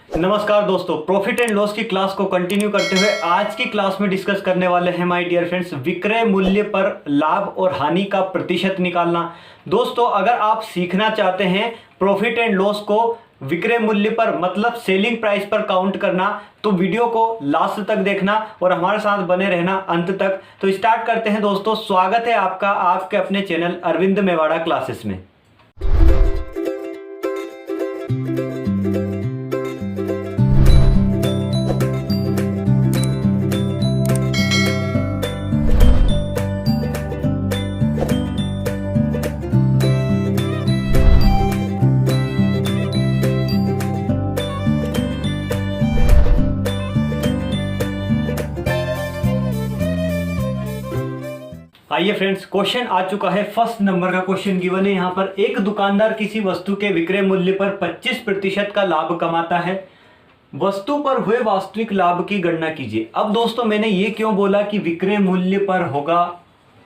नमस्कार दोस्तों, profit and loss की क्लास को कंटिन्यू करते हुए आज की क्लास में डिस्कस करने वाले हैं माय डियर फ्रेंड्स, विक्रय मूल्य पर लाभ और हानि का प्रतिशत निकालना। दोस्तों, अगर आप सीखना चाहते हैं प्रॉफिट एंड लॉस को विक्रय मूल्य पर मतलब सेलिंग प्राइस पर काउंट करना, तो वीडियो को लास्ट तक देखना और हमारे साथ बने रहना अंत तक। तो स्टार्ट करते हैं दोस्तों। स्वागत है आपका आपके अपने चैनल अरविंद मेवाड़ा क्लासेस में। आइए फ्रेंड्स, क्वेश्चन आ चुका है। फर्स्ट नंबर का क्वेश्चन गिवन है यहाँ पर। एक दुकानदार किसी वस्तु के विक्रय मूल्य पर 25% का लाभ कमाता है। वस्तु पर हुए वास्तविक लाभ की गणना कीजिए। अब दोस्तों, मैंने ये क्यों बोला कि विक्रय मूल्य पर होगा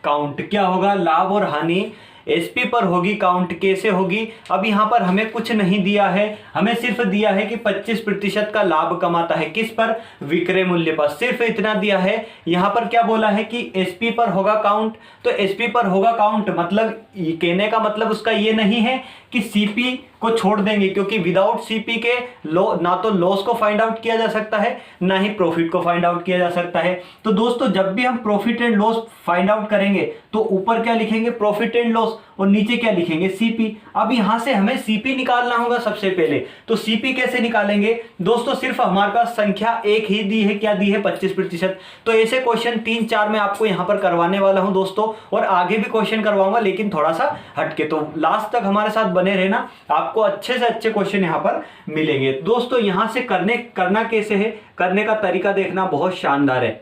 काउंट, क्या होगा लाभ और हानि एसपी पर होगी काउंट। कैसे होगी? अब यहाँ पर हमें कुछ नहीं दिया है, हमें सिर्फ दिया है कि 25% का लाभ कमाता है। किस पर? विक्रय मूल्य पर। सिर्फ इतना दिया है। यहाँ पर क्या बोला है कि एसपी पर होगा काउंट। तो एसपी पर होगा काउंट मतलब कहने का मतलब उसका ये नहीं है कि सीपी को छोड़ देंगे, क्योंकि विदाउट सीपी के ना तो लॉस को फाइंड आउट किया जा सकता है, ना ही प्रॉफिट को फाइंड आउट किया जा सकता है। तो दोस्तों, जब भी हम profit and loss find out करेंगे तो ऊपर क्या लिखेंगे? प्रॉफिट एंड लॉस, और नीचे क्या लिखेंगे? सीपी। अब यहां से हमें सीपी निकालना होगा सबसे पहले। तो सीपी कैसे निकालेंगे दोस्तों? सिर्फ हमारे पास संख्या एक ही दी है। क्या दी है? 25%। तो ऐसे क्वेश्चन 3-4 में आपको यहां पर करवाने वाला हूं दोस्तों, और आगे भी क्वेश्चन करवाऊंगा, लेकिन थोड़ा सा हटके। तो लास्ट तक हमारे साथ बने रहना, आपको अच्छे से अच्छे क्वेश्चन यहां पर मिलेंगे। दोस्तों, यहां से करना कैसे है, करने का तरीका देखना बहुत शानदार है।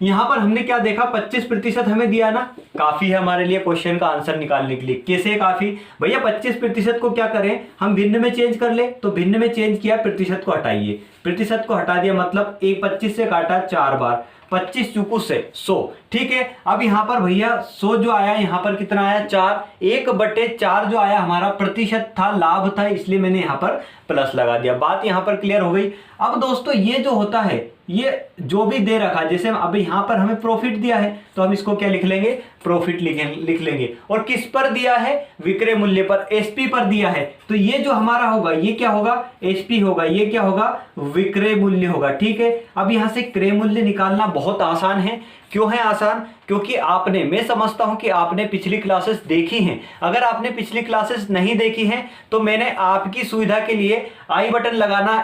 यहां पर हमने क्या देखा? 25% हमें दिया ना, काफी है हमारे लिए क्वेश्चन का आंसर निकालने के लिए। कैसे काफी? भैया 25% को क्या करें हम? भिन्न में चेंज कर ले। तो भिन्न में चेंज किया, प्रतिशत को हटाइए। प्रतिशत को हटा दिया मतलब 25 से काटा 4 बार, 25 चुकू से 100। ठीक है। अब यहां पर भैया 100 जो आया, यहां पर कितना आया? 4। 1/4 जो आया हमारा प्रतिशत था, लाभ था, इसलिए मैंने यहां पर प्लस लगा दिया। बात यहां पर क्लियर हो गई। अब दोस्तों, ये जो होता है, ये जो भी दे रखा, जैसे अब यहां पर हमें प्रॉफिट दिया है तो हम इसको क्या लिख लेंगे? प्रॉफिट लिख लेंगे। और किस पर दिया है? विक्रय मूल्य पर, एसपी पर दिया है। तो ये जो हमारा होगा, ये क्या होगा? एसपी होगा। ये क्या होगा? विक्रय मूल्य होगा। ठीक है। अब यहां से क्रय मूल्य निकालना बहुत आसान है। क्यों है आसान? क्योंकि मैं समझता हूं कि आपने पिछली क्लासेस देखी हैं। अगर आपने पिछली क्लासेस नहीं देखी हैं तो मैंने आपकी सुविधा के लिए आई बटन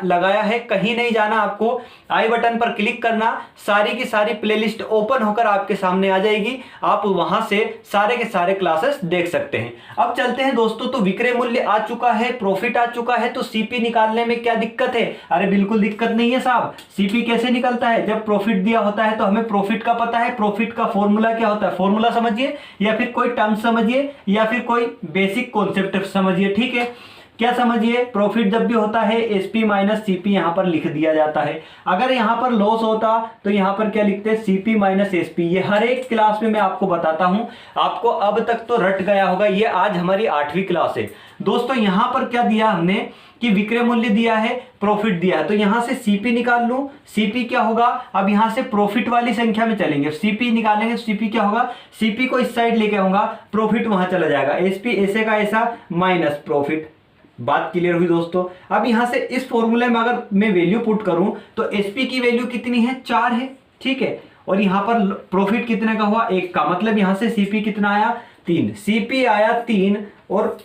लगाया है। कहीं नहीं जाना आपको, आई बटन पर क्लिक करना, सारी की सारी प्लेलिस्ट ओपन होकर आपके सामने आ जाएगी। आप वहां से सारे के सारे क्लासेस देख सकते हैं। अब चलते हैं दोस्तों। तो विक्रय मूल्य आ चुका है, प्रॉफिट आ चुका है, तो सीपी निकालने में क्या दिक्कत है? अरे बिल्कुल दिक्कत नहीं है साहब। सीपी कैसे निकलता है? जब प्रॉफिट दिया होता है तो हमें प्रॉफिट का पता है। प्रॉफिट का फॉर्मूला क्या होता है? फॉर्मूला समझिए, या फिर कोई टर्म समझिए, या फिर कोई बेसिक कॉन्सेप्ट समझिए। ठीक है। क्या समझिए? प्रॉफिट जब भी होता है एसपी माइनस सीपी यहां पर लिख दिया जाता है। अगर यहां पर लॉस होता तो यहां पर क्या लिखते हैं? CP minus SP. ये हर एक क्लास में मैं आपको बताता हूं, आपको अब तक तो रट गया होगा। ये आज हमारी 8वीं क्लास है दोस्तों। यहां पर क्या दिया हमने कि विक्रय मूल्य दिया है, प्रॉफिट दिया है, तो यहां से सीपी निकाल लूं। सीपी क्या होगा? अब यहां से प्रॉफिट वाली संख्या में चलेंगे, सीपी निकालेंगे। सीपी क्या होगा? सीपी को इस साइड लेके आऊंगा, प्रॉफिट वहां चला जाएगा। एसपी ऐसे का ऐसा माइनस प्रॉफिट। बात क्लियर हुई दोस्तों। अब यहां से इस फॉर्मूले में अगर मैं वैल्यू पुट करूं तो एसपी की वैल्यू कितनी है? 4 है। ठीक है। और यहां पर प्रॉफिट कितने का हुआ? 1 का। मतलब यहां से सीपी कितना आया? 3। सीपी आया 3 और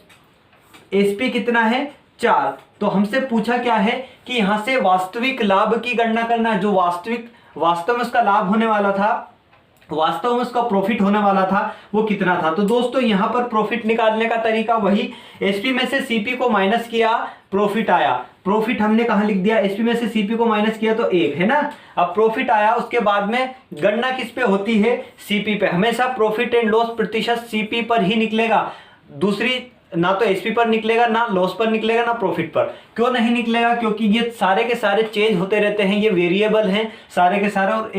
एसपी कितना है? 4। तो हमसे पूछा क्या है कि यहां से वास्तविक लाभ की गणना करना, जो वास्तव में उसका लाभ होने वाला था, वास्तव में उसका प्रॉफिट होने वाला था, वो कितना था। तो दोस्तों, यहां पर प्रॉफिट निकालने का तरीका वही, एसपी में से सीपी को माइनस किया, प्रॉफिट आया। प्रॉफिट हमने कहां लिख दिया? एसपी में से सीपी को माइनस किया तो 1 है ना। अब प्रॉफिट आया, उसके बाद में गणना किस पे होती है? सीपी पे। हमेशा प्रॉफिट एंड लॉस प्रतिशत सीपी पर ही निकलेगा। दूसरी ना तो एसपी पर निकलेगा, ना लॉस पर निकलेगा, ना प्रॉफिट पर। क्यों नहीं निकलेगा? क्योंकि ये सारे के सारे चेंज होते रहते हैं, ये वेरिएबल हैं सारे के सारे। और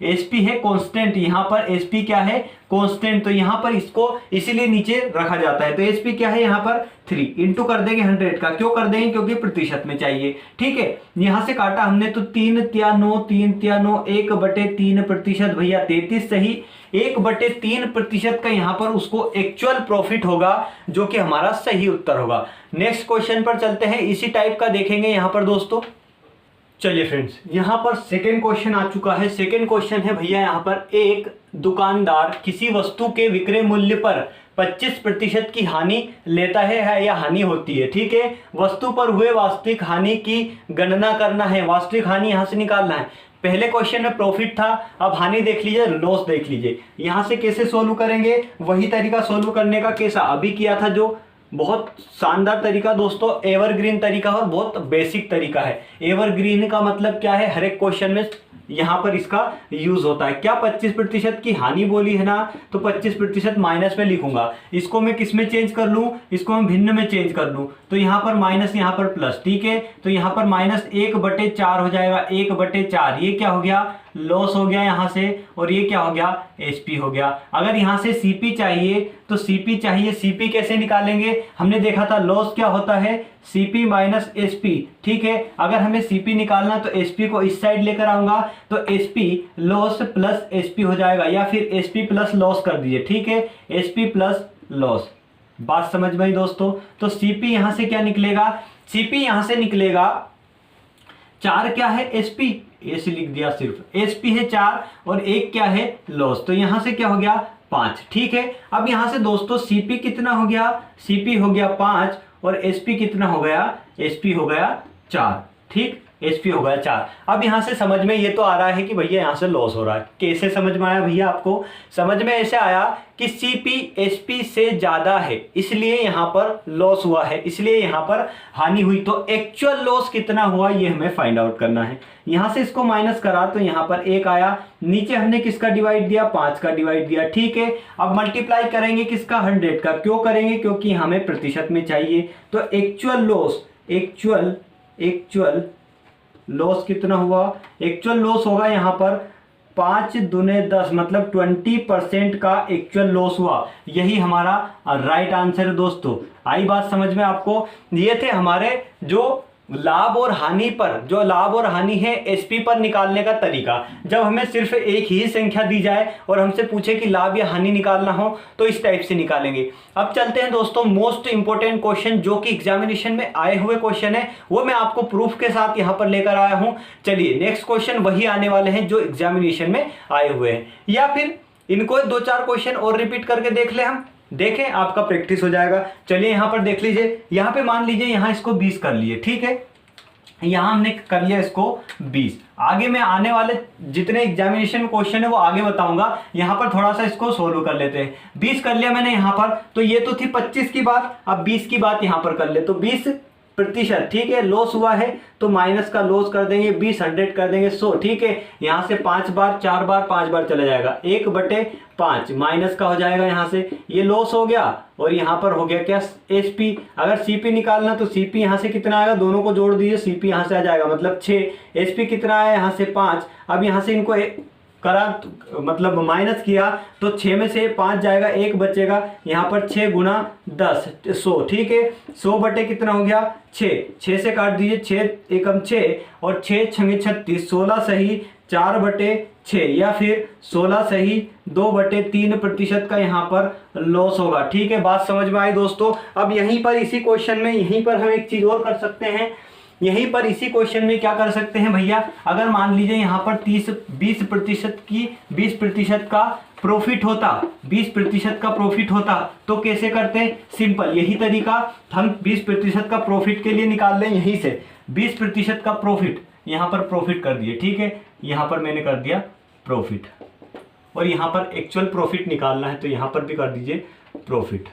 एसपी है कांस्टेंट, यहाँ पर एसपी क्या है? कांस्टेंट। तो यहाँ पर इसको इसीलिए नीचे रखा जाता है। तो एसपी क्या है यहाँ पर 3 इंटू कर देंगे 100 का। क्यों कर देंगे? क्योंकि प्रतिशत में चाहिए। ठीक है, यहां से काटा हमने तो 3 तिया 9, 3 तिया 9, 1/3% भैया 33 सही। 1/3% का यहाँ पर उसको एक्चुअल प्रॉफिट होगा, जो कि हमारा सही उत्तर होगा। नेक्स्ट क्वेश्चन पर चलते हैं, इसी टाइप का देखेंगे यहाँ पर दोस्तों। चलिए फ्रेंड्स, यहाँ पर सेकेंड क्वेश्चन आ चुका है। सेकेंड क्वेश्चन है भैया यहाँ पर, एक दुकानदार किसी वस्तु के विक्रय मूल्य पर 25% की हानि लेता है या हानि होती है। ठीक है, वस्तु पर हुए वास्तविक हानि की गणना करना है, वास्तविक हानि यहां से निकालना है। पहले क्वेश्चन में प्रॉफिट था, अब हानि देख लीजिए, लॉस देख लीजिए। यहां से कैसे सोल्व करेंगे? वही तरीका सोल्व करने का कैसा अभी किया था, जो बहुत शानदार तरीका दोस्तों, एवरग्रीन तरीका और बहुत बेसिक तरीका है। एवरग्रीन का मतलब क्या है? हर एक क्वेश्चन में यहां पर इसका यूज होता है। क्या 25% की हानि बोली है ना, तो 25% माइनस में लिखूंगा। इसको मैं किस में चेंज कर लूं? इसको मैं भिन्न में चेंज कर लूं, तो यहां पर माइनस, यहां पर प्लस। ठीक है, तो यहां पर माइनस 1/4 हो जाएगा। 1/4 ये क्या हो गया? लॉस हो गया यहाँ से। और ये क्या हो गया? एसपी हो गया। अगर यहाँ से सीपी चाहिए तो सीपी चाहिए, सीपी कैसे निकालेंगे? हमने देखा था लॉस क्या होता है? CP minus SP. ठीक है, अगर हमें सीपी निकालना तो एसपी को इस साइड लेकर आऊंगा, तो एसपी लॉस प्लस एसपी हो जाएगा, या फिर एसपी प्लस लॉस कर दीजिए। ठीक है, एसपी प्लस लॉस। बात समझ में आई दोस्तों? तो सीपी यहां से क्या निकलेगा? सीपी यहां से निकलेगा 4 क्या है? एसपी, ऐसे लिख दिया, सिर्फ एसपी है 4 और 1 क्या है? लॉस। तो यहां से क्या हो गया? 5। ठीक है, अब यहां से दोस्तों सीपी कितना हो गया? सीपी हो गया 5 और एसपी कितना हो गया? एसपी हो गया 4। ठीक, एसपी हो गया 4। अब यहां से समझ में ये तो आ रहा है कि भैया यहां से लॉस हो रहा है। कैसे समझ में आया भैया आपको? समझ में ऐसे आया कि सीपी एसपी से ज्यादा है, इसलिए यहां पर लॉस हुआ है, इसलिए यहां पर हानि हुई। तो एक्चुअल लॉस कितना हुआ ये हमें फाइंड आउट करना है। यहां से इसको माइनस करा तो यहां पर 1 आया, नीचे हमने किसका डिवाइड दिया? 5 का डिवाइड दिया। ठीक है, अब मल्टीप्लाई करेंगे किसका? 100 का। क्यों करेंगे? क्योंकि हमें प्रतिशत में चाहिए। तो एक्चुअल लॉस, एक्चुअल लॉस कितना हुआ? एक्चुअल लॉस होगा यहाँ पर 5 दूने 10, मतलब 20% का एक्चुअल लॉस हुआ। यही हमारा राइट आंसर है दोस्तों। आई बात समझ में आपको? ये थे हमारे जो लाभ और हानि पर, जो लाभ और हानि है एसपी पर निकालने का तरीका। जब हमें सिर्फ एक ही संख्या दी जाए और हमसे पूछे कि लाभ या हानि निकालना हो, तो इस टाइप से निकालेंगे। अब चलते हैं दोस्तों मोस्ट इंपोर्टेंट क्वेश्चन, जो कि एग्जामिनेशन में आए हुए क्वेश्चन है, वो मैं आपको प्रूफ के साथ यहां पर लेकर आया हूं। चलिए, नेक्स्ट क्वेश्चन वही आने वाले हैं जो एग्जामिनेशन में आए हुए हैं, या फिर इनको 2-4 क्वेश्चन और रिपीट करके देख ले हम, देखें, आपका प्रैक्टिस हो जाएगा। चलिए यहां पर देख लीजिए, यहां पे मान लीजिए यहां इसको 20 कर लिए। ठीक है, यहां हमने कर लिया इसको 20। आगे मैं आने वाले जितने एग्जामिनेशन क्वेश्चन है वो आगे बताऊंगा, यहां पर थोड़ा सा इसको सोल्व कर लेते हैं। 20 कर लिया मैंने यहां पर, तो ये तो थी 25 की बात, अब 20 की बात यहां पर कर ले, तो 20%। ठीक है, लॉस हुआ है तो माइनस का लॉस कर देंगे, 20 100 कर देंगे 100। ठीक है, यहां से 5 बार 4 बार 5 बार चला जाएगा, 1/5 माइनस का हो जाएगा। यहां से ये लॉस हो गया और यहां पर हो गया क्या? एसपी। अगर सीपी निकालना तो सीपी यहां से कितना आएगा? दोनों को जोड़ दीजिए, सीपी यहां से आ जाएगा, मतलब 6। एसपी कितना आया? यहां से 5। अब यहां से इनको करा, मतलब माइनस किया तो 6 में से 5 जाएगा, 1 बचेगा। यहाँ पर 6 गुना 10 100। ठीक है, 100 बटे कितना हो गया? 6 से काट दीजिए, 6 एकम 6 और 6 छंगे 36, 16 सही 4/6, या फिर 16 सही 2/3% का यहाँ पर लॉस होगा। ठीक है, बात समझ में आई दोस्तों? अब यहीं पर इसी क्वेश्चन में यहीं पर हम एक चीज और कर सकते हैं। यहीं पर इसी क्वेश्चन में क्या कर सकते हैं भैया? अगर मान लीजिए यहाँ पर 20% का प्रॉफिट होता, 20% का प्रॉफिट होता, तो कैसे करते? सिंपल, यही तरीका, हम 20% का प्रॉफिट के लिए निकाल लें। यहीं से 20% का प्रॉफिट, यहाँ पर प्रॉफिट कर दिए। ठीक है, यहाँ पर मैंने कर दिया प्रॉफिट, और यहाँ पर एक्चुअल प्रॉफिट निकालना है तो यहाँ पर भी कर दीजिए प्रॉफिट।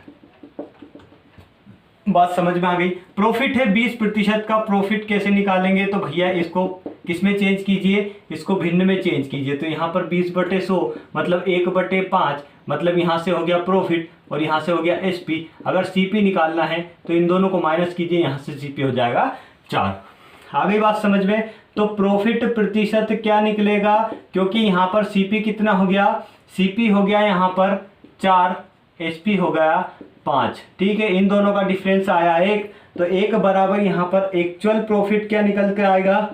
बात समझ में आ गई? प्रॉफिट है 20% का, प्रॉफिट कैसे निकालेंगे? तो भैया इसको किसमें चेंज कीजिए, इसको भिन्न में चेंज कीजिए। तो यहाँ पर 20/100 मतलब 1/5 मतलब यहाँ से हो गया प्रॉफिट और यहाँ से हो गया एसपी। अगर सीपी निकालना है तो इन दोनों को माइनस कीजिए, यहाँ से सीपी हो जाएगा 4। आ गई बात समझ में। तो प्रॉफिट प्रतिशत क्या निकलेगा, क्योंकि यहाँ पर सीपी कितना हो गया, सीपी हो गया यहाँ पर 4, एसपी हो गया 5। ठीक है, इन दोनों का डिफरेंस आया 1, तो 1 बराबर यहाँ पर एक्चुअल प्रॉफिट क्या निकल के आएगा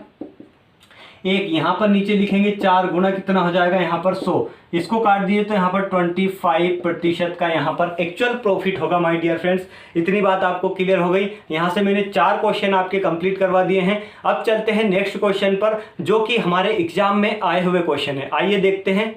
1। यहाँ पर नीचे लिखेंगे 4 गुना कितना हो जाएगा यहाँ पर 100, इसको काट दिए तो यहाँ पर 25% का यहाँ पर एक्चुअल प्रॉफिट होगा। माय डियर फ्रेंड्स, इतनी बात आपको क्लियर हो गई। यहाँ से मैंने 4 क्वेश्चन आपके कंप्लीट करवा दिए हैं। अब चलते हैं नेक्स्ट क्वेश्चन पर, जो कि हमारे एग्जाम में आए हुए क्वेश्चन है। आइए देखते हैं।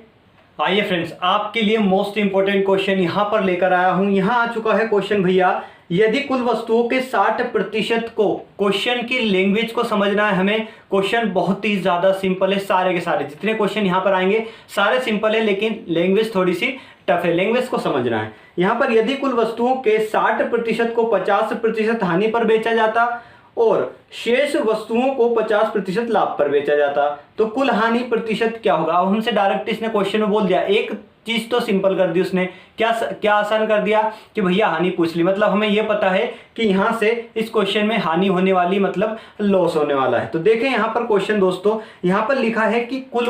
आइए फ्रेंड्स, आपके लिए मोस्ट इंपोर्टेंट क्वेश्चन यहाँ पर लेकर आया हूँ। यहाँ आ चुका है क्वेश्चन भैया, यदि कुल वस्तुओं के 60% को, क्वेश्चन की लैंग्वेज को समझना है हमें। क्वेश्चन बहुत ही ज्यादा सिंपल है, सारे के सारे जितने क्वेश्चन यहाँ पर आएंगे सारे सिंपल है, लेकिन लैंग्वेज थोड़ी सी टफ है, लैंग्वेज को समझना है। यहाँ पर यदि कुल वस्तुओं के 60% को 50% हानि पर बेचा जाता और शेष वस्तुओं को 50% लाभ पर बेचा जाता, तो कुल हानि प्रतिशत क्या होगा। अब हमसे डायरेक्ट इसने क्वेश्चन में बोल दिया, एक चीज तो सिंपल कर दी उसने, क्या आसान कर दिया कि भैया हानि पूछ ली। मतलब हमें यह पता है कि यहां से इस क्वेश्चन में हानि होने वाली मतलब लॉस होने वाला है। तो देखें यहां पर क्वेश्चन दोस्तों, यहां पर लिखा है कि कुल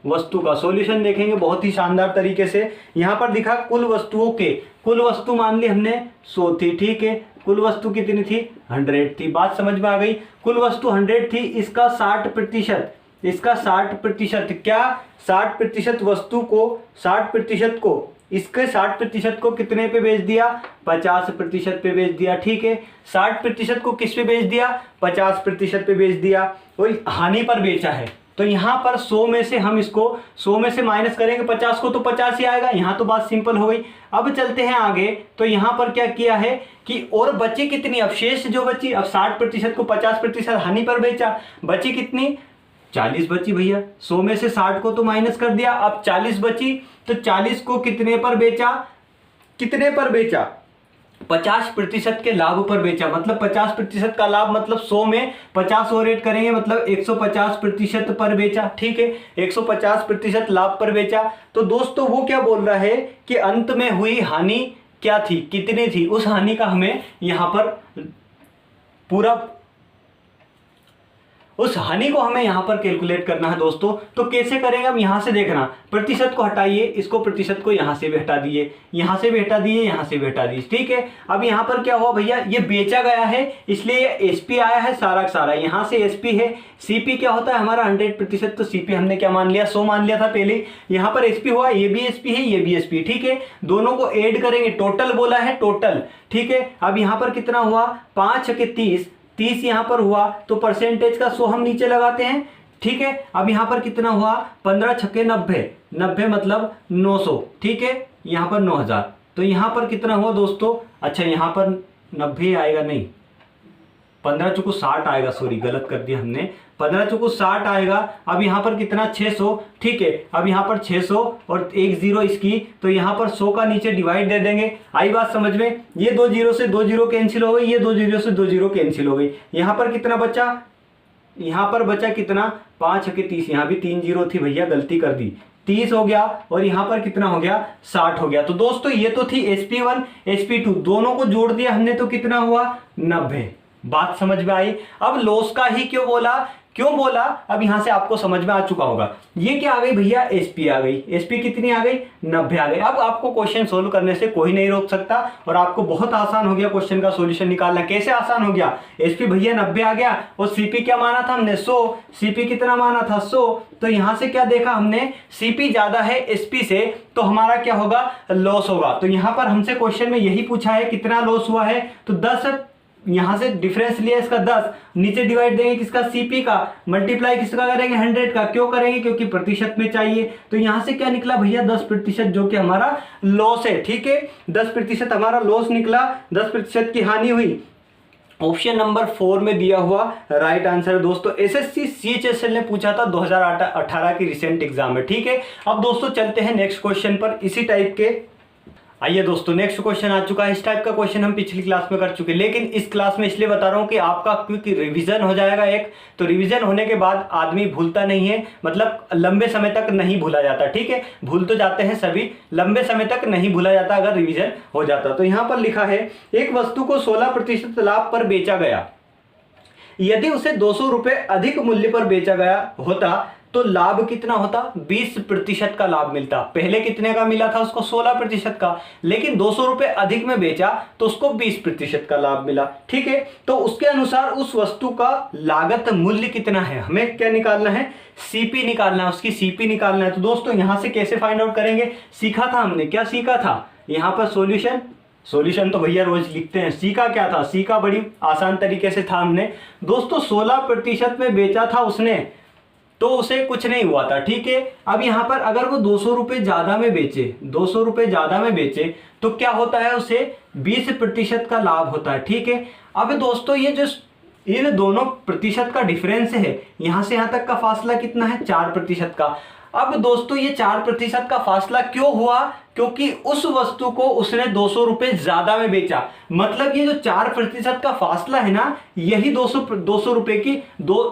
वस्तु का सॉल्यूशन देखेंगे बहुत ही शानदार तरीके से। यहां पर दिखा कुल वस्तुओं के, कुल वस्तु मान ली हमने 100 थी, ठीक है, कुल वस्तु कितनी थी 100 थी। बात समझ में आ गई। कुल वस्तु 100 थी, इसका 60%, इसका 60% क्या, 60% वस्तु को, 60% को, इसके 60% को कितने पे बेच दिया 50% पे बेच दिया। ठीक है, 60% को किस पे बेच दिया 50% पे बेच दिया, वही हानि पर बेचा है। तो यहाँ पर 100 में से हम इसको 100 में से माइनस करेंगे 50 को, तो 50 ही आएगा। यहाँ तो बात सिंपल हो गई। अब चलते हैं आगे। तो यहाँ पर क्या किया है कि और बची कितनी, अब शेष जो बची, अब 60% को 50% हानि पर बेचा, बची कितनी 40 बची भैया। 100 में से 60 को तो माइनस कर दिया, अब 40 बची, तो 40 को कितने पर बेचा, कितने पर बेचा 50% के लाभ पर बेचा। मतलब 50% का लाभ, मतलब 100 में 50 और ऐड करेंगे मतलब 150% पर बेचा। ठीक है, 150% लाभ पर बेचा। तो दोस्तों वो क्या बोल रहा है कि अंत में हुई हानि क्या थी, कितनी थी, उस हानि का हमें यहां पर पूरा, उस हानि को हमें यहां पर कैलकुलेट करना है दोस्तों। तो कैसे करेंगे, अब यहां से देखना, प्रतिशत को हटाइए, इसको प्रतिशत को यहां से भी हटा दिए, यहां से भी हटा दिए, यहां से भी हटा दिए। ठीक है, अब यहां पर क्या हुआ भैया, ये बेचा गया है इसलिए एसपी आया है सारा का सारा, यहां से एसपी है। सीपी क्या होता है हमारा 100%, तो सीपी हमने क्या मान लिया 100 मान लिया था पहले। यहां पर एसपी हुआ, ये भी एसपी है, ये भी एसपी। ठीक है, दोनों को ऐड करेंगे, टोटल बोला है टोटल। ठीक है, अब यहां पर कितना हुआ 5 के 30 यहां पर हुआ, तो परसेंटेज का 100 हम नीचे लगाते हैं। ठीक है, अब यहां पर कितना हुआ 15 छक्के 90 मतलब 900। ठीक है, यहां पर 9000, तो यहां पर कितना हुआ दोस्तों, अच्छा यहां पर 90 आएगा नहीं, 15 चुकू 60 आएगा, सॉरी गलत कर दिया हमने, 15 चुकू 60 आएगा। अब यहाँ पर कितना 600। ठीक है, अब यहाँ पर 600 और एक जीरो इसकी, तो यहाँ पर 100 का नीचे डिवाइड दे देंगे। आई बात समझ में, ये 2 जीरो से 2 जीरो कैंसिल हो गई, ये 2 जीरो से 2 जीरो कैंसिल हो गई। यहाँ पर कितना बचा, यहाँ पर बचा कितना 5 के 30, यहाँ भी 3 जीरो थी भैया, गलती कर दी, 30 हो गया, और यहाँ पर कितना हो गया 60 हो गया। तो दोस्तों ये तो थी SP1 SP2, दोनों को जोड़ दिया हमने तो कितना हुआ 90। बात समझ में आई। अब लॉस का ही क्यों बोला, अब यहां से आपको समझ में आ चुका होगा। ये क्या आ गई भैया एसपी आ गई, एसपी कितनी आ गई 90 आ गई। अब आपको क्वेश्चन सोल्व करने से कोई नहीं रोक सकता, और आपको बहुत आसान हो गया क्वेश्चन का सॉल्यूशन निकालना। कैसे आसान हो गया, एसपी भैया 90 आ गया, और सीपी क्या माना था हमने 100, सीपी कितना माना था 100। तो यहां से क्या देखा हमने, सीपी ज्यादा है एसपी से, तो हमारा क्या होगा लॉस होगा। तो यहां पर हमसे क्वेश्चन में यही पूछा है कितना लॉस हुआ है, तो 10, यहां से डिफरेंस लिया इसका 10, नीचे डिवाइड देंगे किसका सीपी का, मल्टीप्लाई किसका करेंगे 100 का। क्यों करेंगे, क्योंकि प्रतिशत में चाहिए। तो यहां से क्या निकला भैया 10%, जो कि हमारा लॉस है। ठीक है, 10% हमारा लॉस निकला, 10% की हानि हुई। ऑप्शन नंबर 4 में दिया हुआ राइट आंसर दोस्तों। एसएससी सीएचएसएल ने पूछा था 2018 की रिसेंट एग्जाम में। ठीक है, अब दोस्तों चलते हैं नेक्स्ट क्वेश्चन पर इसी टाइप के। आइए दोस्तों, नेक्स्ट क्वेश्चन आ चुका है। इस टाइप का क्वेश्चन हम पिछली क्लास में कर चुके, लेकिन इस क्लास में इसलिए बता रहा हूं कि आपका क्विक रिवीजन हो जाएगा। एक तो रिवीजन होने के बाद आदमी भूलता नहीं है, मतलब लंबे समय तक नहीं भूला जाता, ठीक है। भूल तो जाते हैं सभी, लंबे समय तक नहीं भूला जाता अगर रिवीजन हो जाता। तो यहां पर लिखा है, एक वस्तु को 16% लाभ पर बेचा गया, यदि उसे 200 रुपए अधिक मूल्य पर बेचा गया होता तो लाभ कितना होता? 20% का लाभ मिलता। पहले कितने का मिला था उसको? 16% का, लेकिन 200 रुपए अधिक में बेचा तो उसको 20% का लाभ मिला, ठीक है। तो उसके अनुसार उस वस्तु का लागत मूल्य कितना है, हमें क्या निकालना है? सीपी निकालना है, उसकी सीपी निकालना है। तो दोस्तों यहां से कैसे फाइंड आउट करेंगे? सीखा था हमने, क्या सीखा था? यहां पर सॉल्यूशन तो भैया रोज लिखते हैं। सीखा क्या था? सीखा बड़ी आसान तरीके से था हमने दोस्तों, 16% में बेचा था उसने तो उसे कुछ नहीं हुआ था, ठीक है। अब यहां पर अगर वो 200 रुपए ज्यादा में बेचे, 200 रुपए ज्यादा में बेचे तो क्या होता है? उसे 20% का लाभ होता है, ठीक है। अब दोस्तों ये दोनों प्रतिशत का डिफरेंस है, यहां से यहां तक का फासला कितना है? 4% का। अब दोस्तों ये 4% का फासला क्यों हुआ? क्योंकि उस वस्तु को उसने 200 रुपए ज्यादा में बेचा। मतलब ये जो 4% का फासला है ना, यही 200 रुपए की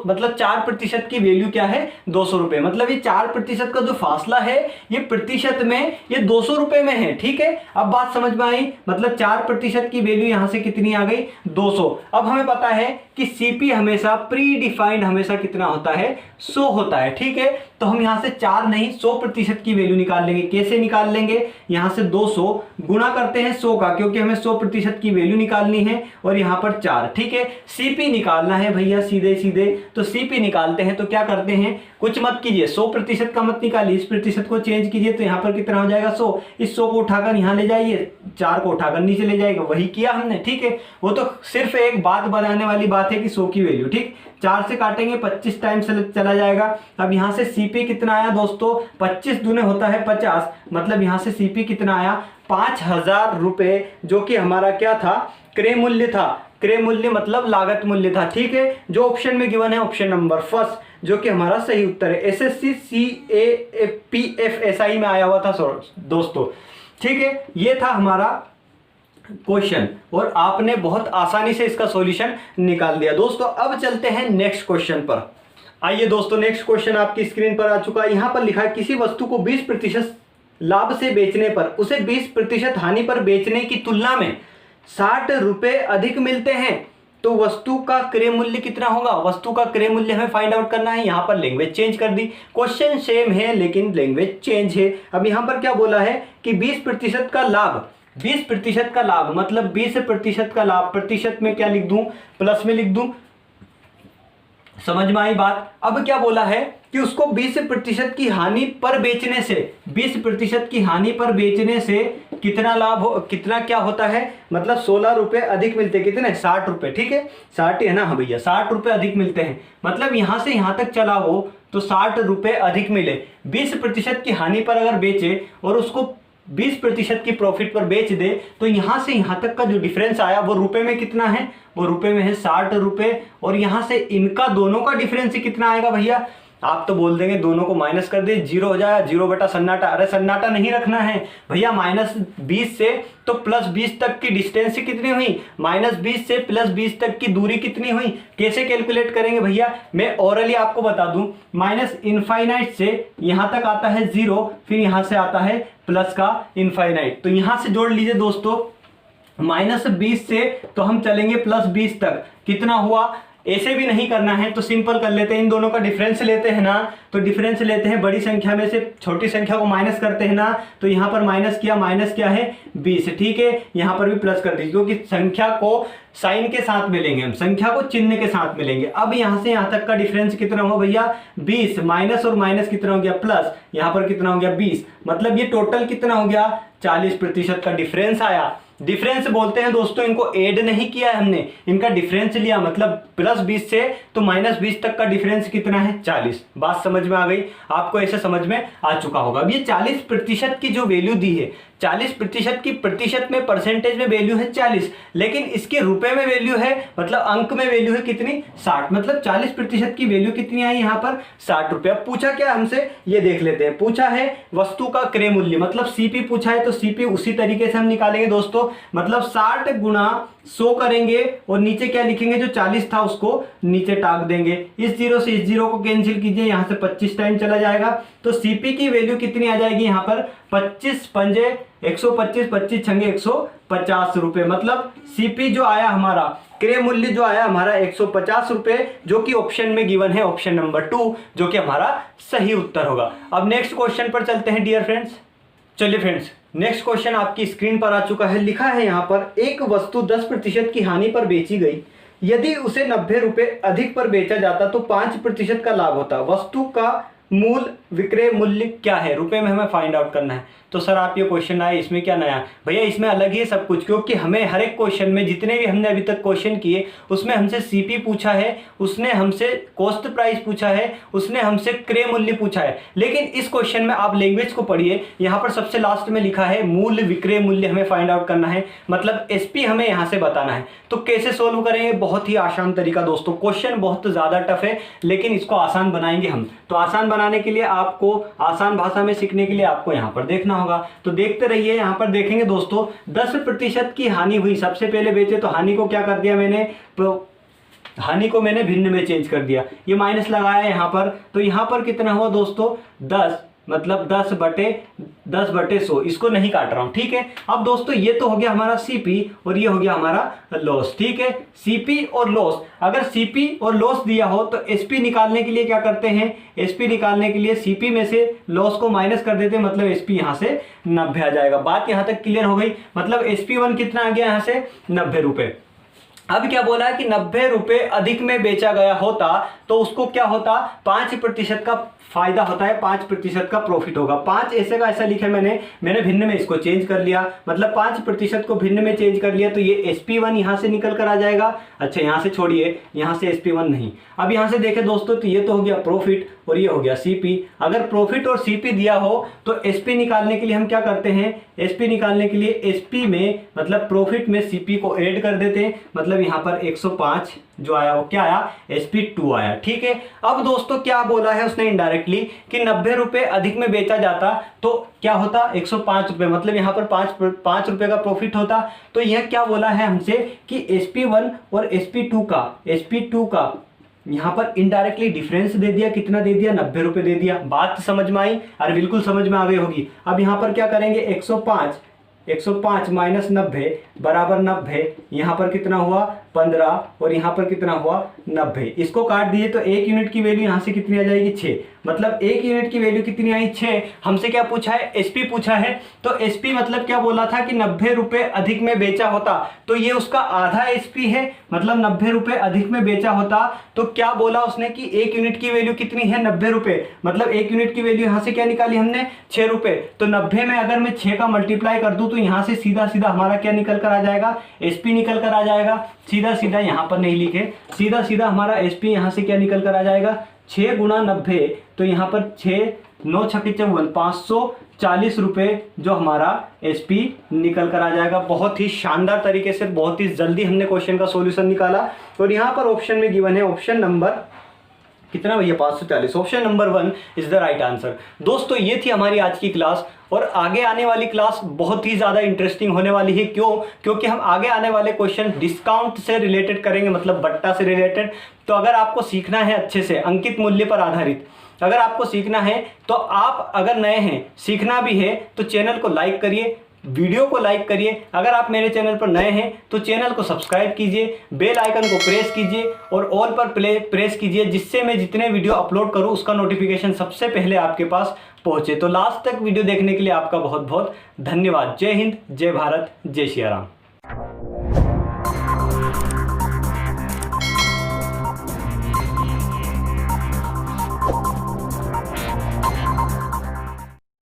मतलब 4% की वैल्यू क्या है? 200 रुपए। मतलब ये 4% का जो फासला है ये प्रतिशत में ये 200 रुपए में है, ठीक है। अब बात समझ में आई, मतलब 4% की वैल्यू यहां से कितनी आ गई? 200। अब हमें पता है कि सीपी हमेशा प्री डिफाइंड हमेशा कितना होता है? 100 होता है, ठीक है। तो हम यहां से 4 नहीं 100% की वैल्यू निकाल लेंगे। कैसे निकाल लेंगे? यहां से 200 गुणा करते हैं 100 का, क्योंकि हमें 100% की वैल्यू निकालनी है, और यहां पर 4, ठीक है। सीपी निकालना है भैया सीधे सीधे, तो सीपी निकालते हैं तो क्या करते हैं? कुछ मत कीजिए, 100% का मत निकालिए, इस प्रतिशत को चेंज कीजिए तो यहां पर कितना हो जाएगा? 100। इस 100 को उठाकर यहां ले जाइए, 4 को उठाकर नीचे ले जाएगा, वही किया हमने, ठीक है। वो तो सिर्फ एक बात बनाने वाली बात है कि 100 की वैल्यू, ठीक। 4 से काटेंगे 25 टाइम चला जाएगा। अब यहां से सीपी कितना आया दोस्तों? 25 दूने होता है 50, मतलब यहां से सीपी कितना आया? 5000 रुपए, जो कि हमारा क्या था? क्रय मूल्य था। क्रय मूल्य मतलब लागत मूल्य था, ठीक है। जो ऑप्शन में गिवन है ऑप्शन नंबर फर्स्ट, जो कि हमारा सही उत्तर है। एसएससी CAPF SI में आया हुआ था दोस्तों, ठीक है। ये था हमारा क्वेश्चन, और आपने बहुत आसानी से इसका सॉल्यूशन निकाल दिया दोस्तों। अब चलते हैं नेक्स्ट क्वेश्चन पर। आइए दोस्तों, नेक्स्ट क्वेश्चन आपकी स्क्रीन पर आ चुका है। यहां पर लिखा है, किसी वस्तु को 20% लाभ से बेचने पर उसे 20% हानि पर बेचने की तुलना में 60 रुपए अधिक मिलते हैं तो वस्तु का क्रय मूल्य कितना होगा? वस्तु का क्रय मूल्य हमें फाइंड आउट करना है। यहां पर लैंग्वेज चेंज कर दी, क्वेश्चन सेम है लेकिन लैंग्वेज चेंज है। अब यहां पर क्या बोला है कि 20% का लाभ, 20% का लाभ मतलब 20% का लाभ, प्रतिशत में क्या लिख दूं? प्लस में लिख दूं। समझ में आई बात? अब क्या बोला है कि उसको 20% की हानि पर बेचने से, 20% की हानि पर बेचने से कितना लाभ हो, कितना क्या होता है? मतलब 16 रुपए अधिक मिलते, कितने? 60 रुपए, ठीक है। 60 है ना? हाँ भैया, 60 रुपए अधिक मिलते हैं। मतलब यहां से यहां तक चला हो तो 60 रुपए अधिक मिले। 20% की हानि पर अगर बेचे और उसको 20% की प्रॉफिट पर बेच दे तो यहां से यहां तक का जो डिफरेंस आया वो रुपए में कितना है? वो रुपए में है 60 रुपए। और यहां से इनका दोनों का डिफरेंस कितना आएगा भैया? आप तो बोल देंगे दोनों को माइनस कर दे, 0 हो जाएगा, 0 बटा सन्नाटा। अरे सन्नाटा नहीं रखना है भैया, -20 से तो +20 तक की डिस्टेंस कितनी हुई? -20 से +20 तक की दूरी कितनी हुई? कैसे कैलकुलेट करेंगे भैया? मैं ओरली आपको बता दूं, -इनफाइनाइट से यहां तक आता है 0, फिर यहां से आता है प्लस का इनफाइनाइट। तो यहां से जोड़ लीजिए दोस्तों, -20 से तो हम चलेंगे +20 तक, कितना हुआ? ऐसे भी नहीं करना है तो सिंपल कर लेते हैं, इन दोनों का डिफरेंस लेते हैं ना, तो डिफरेंस लेते हैं, बड़ी संख्या में से छोटी संख्या को माइनस करते हैं ना, तो यहां पर माइनस किया, माइनस क्या है? 20, ठीक है। यहां पर भी प्लस कर दीजिए, क्योंकि संख्या को साइन के साथ मिलेंगे, हम संख्या को चिन्ह के साथ मिलेंगे। अब यहां से यहां तक का डिफरेंस कितना हुआ भैया? 20, माइनस और माइनस कितना हो गया? प्लस। यहां पर कितना हो गया? 20। मतलब ये टोटल कितना हो गया? 40% का डिफरेंस आया। डिफरेंस बोलते हैं दोस्तों, इनको ऐड नहीं किया है हमने, इनका डिफरेंस लिया, मतलब +20 से तो -20 तक का डिफरेंस कितना है? 40। बात समझ में आ गई आपको? ऐसे समझ में आ चुका होगा। अब ये 40% की जो वैल्यू दी है, 40% की प्रतिशत में परसेंटेज में वैल्यू है 40, लेकिन इसके रुपए में वैल्यू है, मतलब अंक में वैल्यू है कितनी 60, मतलब 40% की वैल्यू कितनी आई यहाँ पर 60 रुपये। अब पूछा क्या हमसे ये देख लेते हैं। पूछा है वस्तु का क्रय मूल्य, मतलब सीपी पूछा है तो सीपी उसी तरीके से हम निकालेंगे दोस्तों, मतलब 60 गुणा 100 करेंगे और नीचे क्या लिखेंगे, जो 40 था उसको नीचे टाक देंगे। इस जीरो से इस जीरो को कैंसिल कीजिए, यहां से 25 टाइम चला जाएगा, तो सीपी की वैल्यू कितनी आ जाएगी यहाँ पर 25 पंजे 125, 25 छंगे 150 रुपए। मतलब सीपी जो आया हमारा, क्रय मूल्य जो आया हमारा 150 रुपए, जो कि ऑप्शन में गिवन है, ऑप्शन नंबर 2, जो कि हमारा सही उत्तर होगा। अब नेक्स्ट क्वेश्चन पर चलते हैं डियर फ्रेंड्स। चलिए फ्रेंड्स, नेक्स्ट क्वेश्चन आपकी स्क्रीन पर आ चुका है। लिखा है यहाँ पर, एक वस्तु 10% की हानि पर बेची गई, यदि उसे 90 रुपए अधिक पर बेचा जाता तो 5% का लाभ होता। वस्तु का मूल विक्रय मूल्य क्या है, रुपए में हमें फाइंड आउट करना है। तो सर आप ये क्वेश्चन आए, इसमें क्या नया भैया, इसमें अलग ही है सब कुछ, क्योंकि हमें हर एक क्वेश्चन में, जितने भी हमने अभी तक क्वेश्चन किए, उसमें हमसे सीपी पूछा है, उसने हमसे कॉस्ट प्राइस पूछा है, उसने हमसे क्रय मूल्य पूछा है, लेकिन इस क्वेश्चन में आप लैंग्वेज को पढ़िए। यहाँ पर सबसे लास्ट में लिखा है मूल विक्रय मूल्य हमें फाइंड आउट करना है, मतलब एसपी हमें यहाँ से बताना है। तो कैसे सोल्व करेंगे, बहुत ही आसान तरीका दोस्तों। क्वेश्चन बहुत ज्यादा टफ है, लेकिन इसको आसान बनाएंगे हम। तो आसान बनाने के लिए आपको, आसान भाषा में सीखने के लिए आपको यहाँ पर देखना होगा। तो देखते रहिए, यहाँ पर देखेंगे दोस्तों 10% की हानि हुई। सबसे पहले बेचे तो हानि को क्या कर दिया मैंने, हानि को मैंने भिन्न में चेंज कर दिया, ये माइनस लगाया यहाँ पर। तो यहाँ पर कितना हुआ दोस्तों 10, मतलब 10/100, इसको नहीं काट रहा हूं, ठीक है। अब दोस्तों ये तो हो गया हमारा सीपी और ये हो गया हमारा लॉस, ठीक है। सीपी और लॉस, अगर सीपी और लॉस दिया हो तो एसपी निकालने के लिए क्या करते हैं, एसपी निकालने के लिए सीपी में से लॉस को माइनस कर देते हैं, मतलब एसपी यहां से 90 आ जाएगा। बात यहां तक क्लियर हो गई, मतलब एसपी1 कितना आ गया यहां से 90 रुपए। अब क्या बोला है कि 90 रुपए अधिक में बेचा गया होता तो उसको क्या होता, 5% का फायदा होता है, 5% का प्रॉफिट होगा। 5 ऐसे का ऐसा लिखा मैंने भिन्न में इसको चेंज कर लिया, मतलब 5% को भिन्न में चेंज कर लिया, तो ये SP1 यहां से निकल कर आ जाएगा। अच्छा यहां से छोड़िए, यहां से SP1 नहीं। अब यहां से देखें दोस्तों, तो ये तो हो गया प्रॉफिट और ये हो गया सीपी। अगर प्रॉफिट और सीपी दिया हो तो एसपी निकालने के लिए हम क्या करते हैं, एसपी निकालने के लिए एसपी में, मतलब प्रॉफिट में सीपी को ऐड कर देते हैं, मतलब यहां पर 105 जो आया वो क्या आया, SP2 आया, ठीक है। अब दोस्तों क्या बोला है उसने इनडायरेक्टली कि 90 रुपए अधिक में बेचा जाता तो क्या होता 105 रुपए, मतलब यहां पर 5 रुपए का प्रॉफिट होता। तो यह क्या बोला है हमसे कि SP1 और SP2 का यहां पर इनडायरेक्टली डिफरेंस दे दिया, कितना दे दिया 90 रुपए दे दिया। बात समझ में आई, अरे बिल्कुल समझ में आ गई होगी। अब यहां पर क्या करेंगे, 105 माइनस 90 बराबर 90, यहां पर कितना हुआ 15 और यहां पर कितना हुआ 90। इसको काट दिए तो 1 यूनिट की वैल्यू यहां से कितनी आ जाएगी 6, मतलब 1 यूनिट की वैल्यू कितनी आई 6। हमसे क्या पूछा है, एसपी पूछा है, तो एसपी मतलब क्या बोला था कि 90 रुपए अधिक में बेचा होता, तो ये उसका आधा एसपी है, मतलब 90 रुपए अधिक में बेचा होता। तो क्या बोला उसने कि 1 यूनिट की वैल्यू कितनी है 90 रुपए, मतलब 1 यूनिट की वैल्यू यहां से क्या निकाली हमने 6 रुपए। तो 90 में अगर मैं 6 का मल्टीप्लाई कर दूं तो यहां से सीधा सीधा हमारा क्या निकल कर आ जाएगा, एसपी निकल कर आ जाएगा। सीधा सीधा यहां पर नहीं लिखे, सीधा सीधा हमारा एसपी यहां से क्या निकल कर आ जाएगा 6 गुणा 90, तो यहां पर 6 9 छक्के 54, 540 रुपए जो हमारा एसपी निकल कर आ जाएगा। बहुत ही शानदार तरीके से, बहुत ही जल्दी हमने क्वेश्चन का सॉल्यूशन निकाला। और यहां पर ऑप्शन में गिवन है ऑप्शन नंबर कितना भैया 540, option number 1 is the right answer. दोस्तों ये थी हमारी आज की क्लास, और आगे आने वाली क्लास बहुत ही ज़्यादा इंटरेस्टिंग होने वाली है। क्यों? क्योंकि हम आगे आने वाले क्वेश्चन डिस्काउंट से रिलेटेड करेंगे, मतलब बट्टा से रिलेटेड। तो अगर आपको सीखना है अच्छे से, अंकित मूल्य पर आधारित अगर आपको सीखना है, तो आप अगर नए हैं, सीखना भी है, तो चैनल को लाइक करिए, वीडियो को लाइक करिए। अगर आप मेरे चैनल पर नए हैं तो चैनल को सब्सक्राइब कीजिए, बेल आइकन को प्रेस कीजिए और ऑल पर प्रेस कीजिए, जिससे मैं जितने वीडियो अपलोड करूं उसका नोटिफिकेशन सबसे पहले आपके पास पहुंचे। तो लास्ट तक वीडियो देखने के लिए आपका बहुत बहुत धन्यवाद। जय हिंद, जय भारत, जय श्री राम।